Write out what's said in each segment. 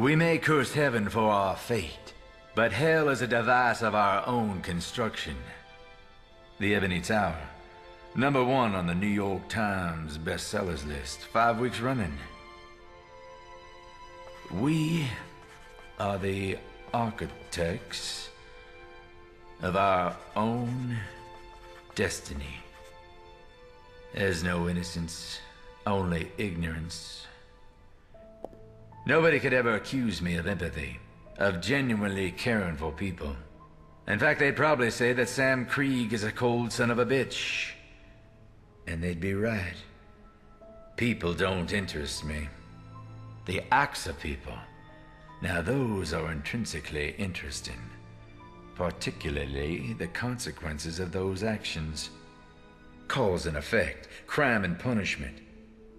We may curse heaven for our fate, but hell is a device of our own construction. The Ebony Tower, #1 on the New York Times bestsellers list, 5 weeks running. We are the architects of our own destiny. There's no innocence, only ignorance. Nobody could ever accuse me of empathy, of genuinely caring for people. In fact, they'd probably say that Sam Krieg is a cold son of a bitch. And they'd be right. People don't interest me. The acts of people, now those are intrinsically interesting. Particularly the consequences of those actions. Cause and effect, crime and punishment.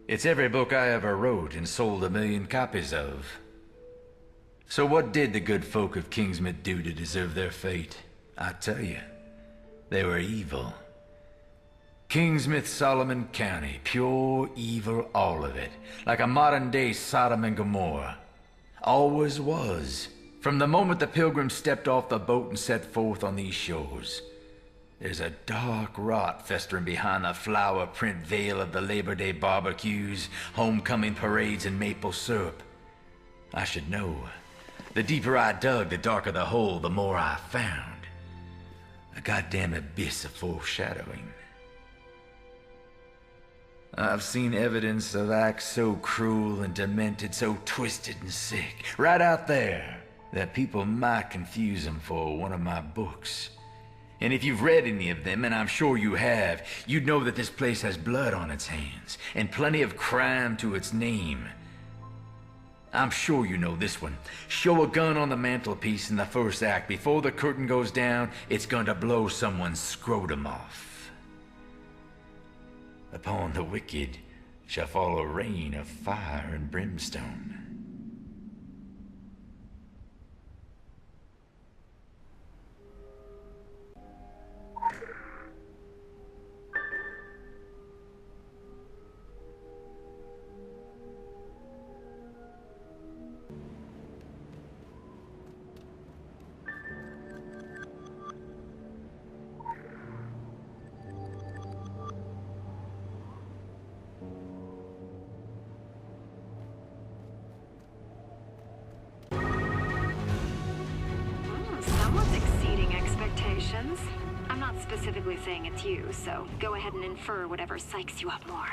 It's every book I ever wrote and sold 1 million copies of. So what did the good folk of Kingsmouth do to deserve their fate? I tell you, they were evil. Kingsmouth, Solomon County, pure evil, all of it. Like a modern-day Sodom and Gomorrah. Always was, from the moment the pilgrims stepped off the boat and set forth on these shores. There's a dark rot festering behind the flower print veil of the Labor Day barbecues, homecoming parades, and maple syrup. I should know. The deeper I dug, the darker the hole, the more I found. A goddamn abyss of foreshadowing. I've seen evidence of acts so cruel and demented, so twisted and sick, right out there, that people might confuse them for one of my books. And if you've read any of them, and I'm sure you have, you'd know that this place has blood on its hands, and plenty of crime to its name. I'm sure you know this one. Show a gun on the mantelpiece in the first act. Before the curtain goes down, it's going to blow someone's scrotum off. Upon the wicked shall fall a rain of fire and brimstone. I'm not specifically saying it's you, so go ahead and infer whatever psychs you up more.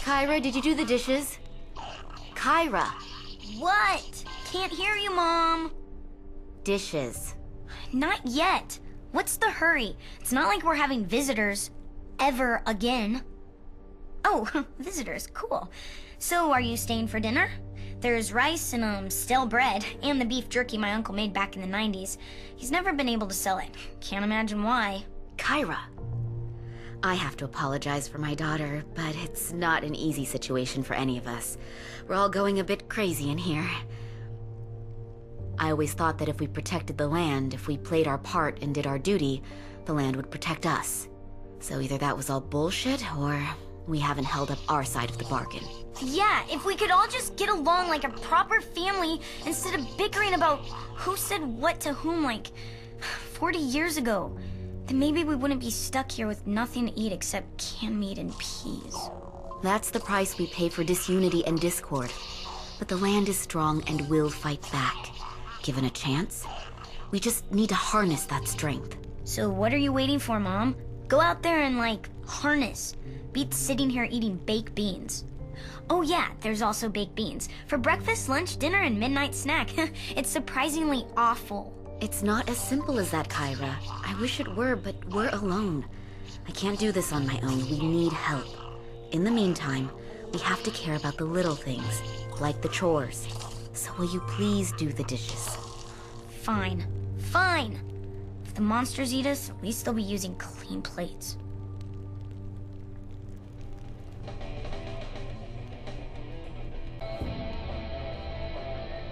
Kyra, did you do the dishes? Kyra! What? Can't hear you, Mom. Dishes. Not yet. What's the hurry? It's not like we're having visitors. Ever again. Oh, visitors, cool. So, are you staying for dinner? There's rice and, stale bread, and the beef jerky my uncle made back in the 90s. He's never been able to sell it. Can't imagine why. Kyra. I have to apologize for my daughter, but it's not an easy situation for any of us. We're all going a bit crazy in here. I always thought that if we protected the land, if we played our part and did our duty, the land would protect us. So either that was all bullshit, or we haven't held up our side of the bargain. Yeah, if we could all just get along like a proper family instead of bickering about who said what to whom like 40 years ago, then maybe we wouldn't be stuck here with nothing to eat except canned meat and peas. That's the price we pay for disunity and discord. But the land is strong and will fight back. Given a chance, we just need to harness that strength. So what are you waiting for, Mom? Go out there and, harness. Beat sitting here eating baked beans. Oh yeah, there's also baked beans. For breakfast, lunch, dinner, and midnight snack. It's surprisingly awful. It's not as simple as that, Kyra. I wish it were, but we're alone. I can't do this on my own. We need help. In the meantime, we have to care about the little things, like the chores. So will you please do the dishes? Fine. Fine. If the monsters eat us, at least they'll be using clean plates.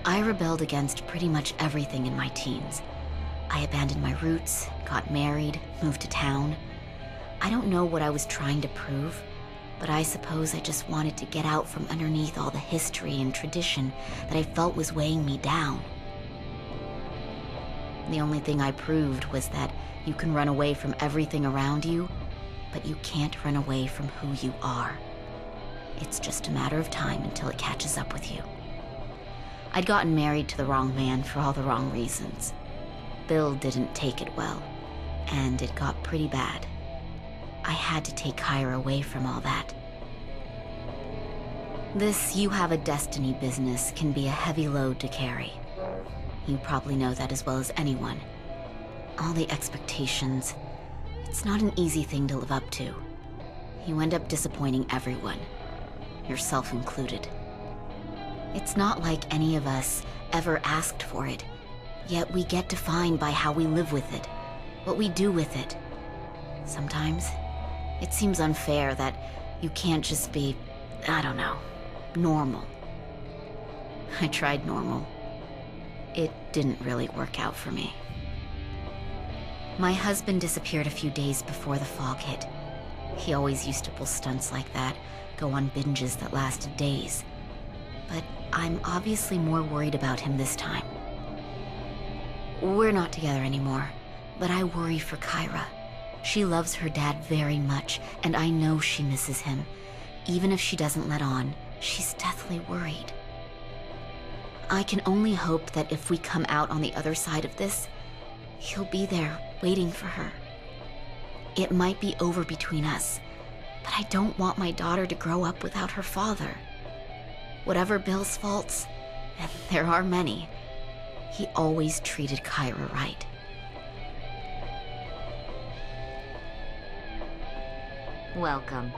I rebelled against pretty much everything in my teens. I abandoned my roots, got married, moved to town. I don't know what I was trying to prove, but I suppose I just wanted to get out from underneath all the history and tradition that I felt was weighing me down. The only thing I proved was that you can run away from everything around you, but you can't run away from who you are. It's just a matter of time until it catches up with you. I'd gotten married to the wrong man for all the wrong reasons. Bill didn't take it well, and it got pretty bad. I had to take Kyra away from all that. This you have a destiny business can be a heavy load to carry. You probably know that as well as anyone. All the expectations, it's not an easy thing to live up to. You end up disappointing everyone, yourself included. It's not like any of us ever asked for it, yet we get defined by how we live with it, what we do with it. Sometimes, it seems unfair that you can't just be, I don't know, normal. I tried normal. It didn't really work out for me. My husband disappeared a few days before the fog hit. He always used to pull stunts like that, go on binges that lasted days. But I'm obviously more worried about him this time. We're not together anymore, but I worry for Kyra. She loves her dad very much, and I know she misses him. Even if she doesn't let on, she's deathly worried. I can only hope that if we come out on the other side of this, he'll be there waiting for her. It might be over between us, but I don't want my daughter to grow up without her father. Whatever Bill's faults, and there are many, he always treated Kyra right. Welcome.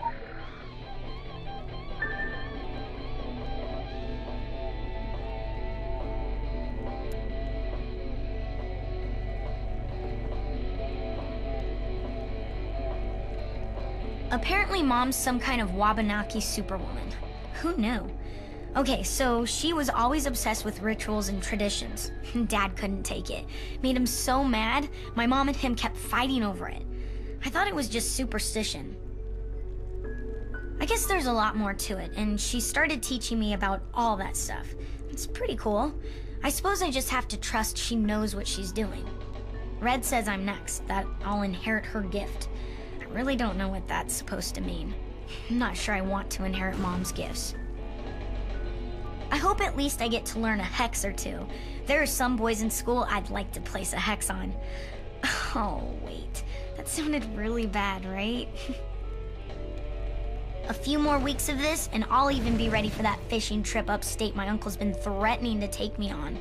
Apparently Mom's some kind of Wabanaki superwoman. Who knew? Okay, so she was always obsessed with rituals and traditions. Dad couldn't take it. Made him so mad, my mom and him kept fighting over it. I thought it was just superstition. I guess there's a lot more to it, and she started teaching me about all that stuff. It's pretty cool. I suppose I just have to trust she knows what she's doing. Red says I'm next, that I'll inherit her gift. I really don't know what that's supposed to mean. I'm not sure I want to inherit Mom's gifts. I hope at least I get to learn a hex or two. There are some boys in school I'd like to place a hex on. Oh, wait. That sounded really bad, right? A few more weeks of this, and I'll even be ready for that fishing trip upstate my uncle's been threatening to take me on.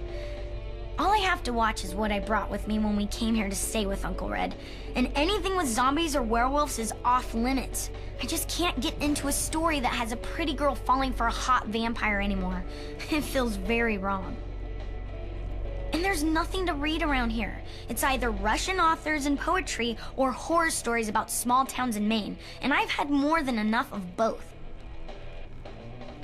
All I have to watch is what I brought with me when we came here to stay with Uncle Red. And anything with zombies or werewolves is off limits. I just can't get into a story that has a pretty girl falling for a hot vampire anymore. It feels very wrong. And there's nothing to read around here. It's either Russian authors and poetry or horror stories about small towns in Maine, and I've had more than enough of both.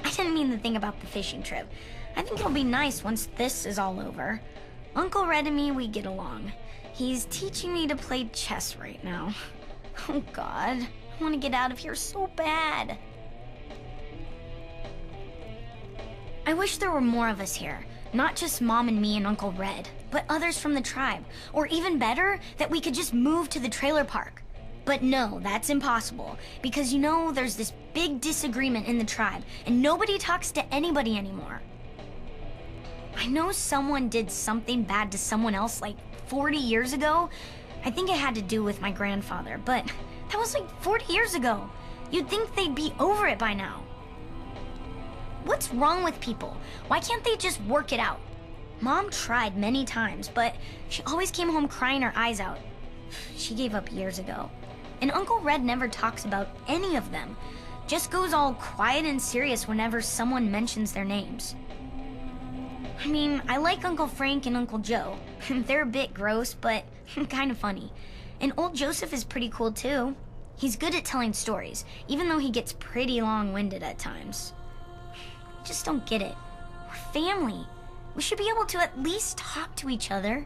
I didn't mean the thing about the fishing trip. I think it'll be nice once this is all over. Uncle Red and me, we get along. He's teaching me to play chess right now. Oh God, I want to get out of here so bad. I wish there were more of us here. Not just Mom and me and Uncle Red, but others from the tribe. Or even better, that we could just move to the trailer park. But no, that's impossible. Because there's this big disagreement in the tribe, and nobody talks to anybody anymore. I know someone did something bad to someone else like 40 years ago. I think it had to do with my grandfather, but that was like 40 years ago. You'd think they'd be over it by now. What's wrong with people? Why can't they just work it out? Mom tried many times, but she always came home crying her eyes out. She gave up years ago. And Uncle Red never talks about any of them. Just goes all quiet and serious whenever someone mentions their names. I mean, I like Uncle Frank and Uncle Joe. They're a bit gross, but kind of funny. And old Joseph is pretty cool too. He's good at telling stories, even though he gets pretty long-winded at times. I just don't get it. We're family. We should be able to at least talk to each other.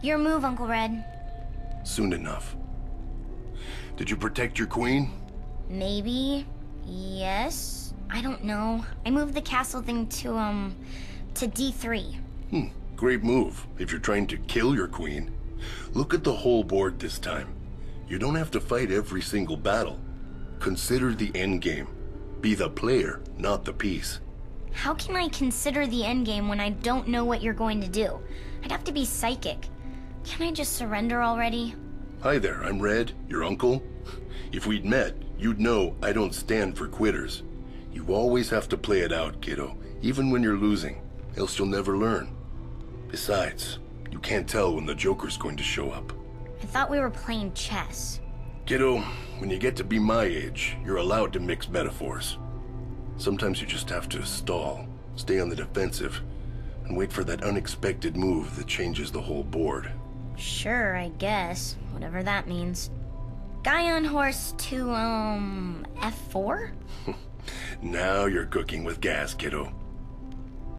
Your move, Uncle Red. Soon enough. Did you protect your queen? Maybe. Yes. I don't know. I moved the castle thing to D3. Great move, if you're trying to kill your queen. Look at the whole board this time. You don't have to fight every single battle. Consider the end game. Be the player, not the piece. How can I consider the end game when I don't know what you're going to do? I'd have to be psychic. Can I just surrender already? Hi there, I'm Red, your uncle. If we'd met, you'd know I don't stand for quitters. You always have to play it out, kiddo, even when you're losing, else you'll never learn. Besides, you can't tell when the Joker's going to show up. I thought we were playing chess. Kiddo, when you get to be my age, you're allowed to mix metaphors. Sometimes you just have to stall, stay on the defensive, and wait for that unexpected move that changes the whole board. Sure, I guess. Whatever that means. Guy on horse to, F4? Now you're cooking with gas, kiddo.